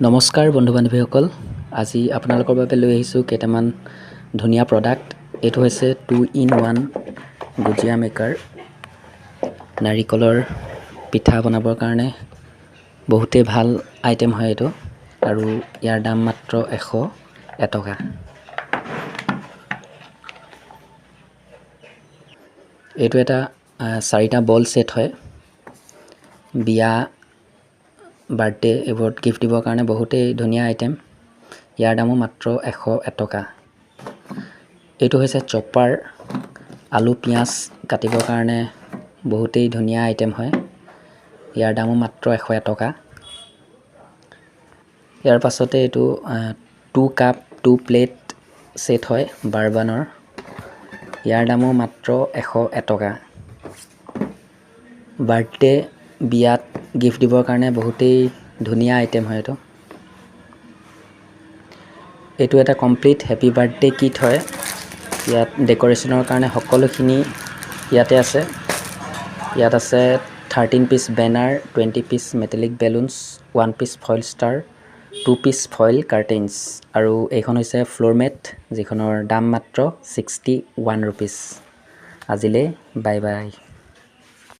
নমস্কাৰ বন্ধু বান্ধৱীসকল, আজি আপোনালোকৰ বাবে লৈ আহিছোঁ কেইটামান ধুনীয়া প্ৰডাক্ট। এইটো হৈছে 2-in-1 গুজিয়া মেকাৰ। নাৰিকলৰ পিঠা বনাবৰ কাৰণে বহুতেই ভাল আইটেম হয় এইটো, আৰু ইয়াৰ দাম মাত্ৰ 101 টকা। এইটো এটা 4টা বল সেট হয়। বিয়া, বাৰ্থডে এইবোৰত গিফ্ট দিবৰ কাৰণে বহুতেই ধুনীয়া আইটেম। ইয়াৰ দামো মাত্ৰ 101 টকা। এইটো হৈছে চপাৰ, আলু পিঁয়াজ কাটিবৰ কাৰণে বহুতেই ধুনীয়া আইটেম হয়। ইয়াৰ দামো মাত্ৰ 101 টকা। ইয়াৰ পাছতে এইটো 2 কাপ 2 প্লেট সেট হয় বাৰবানৰ। ইয়াৰ দামো মাত্ৰ 101 টকা। বাৰ্থডে, বিয়াত গিফ্ট দিবৰ কাৰণে বহুতেই ধুনীয়া আইটেম হয় এইটো এটা কমপ্লিট হেপী বাৰ্থডে কিট হয়। ইয়াত ডেকোৰেশ্যনৰ কাৰণে সকলোখিনি ইয়াতে আছে। ইয়াত আছে 13 piece banner, 20 piece metallic balloons, 1 piece foil star, 2 piece foil curtains, আৰু এইখন হৈছে ফ্ল'ৰ মেট, যিখনৰ দাম মাত্ৰ 61 ৰুপিজ। আজিলৈ বাই বাই।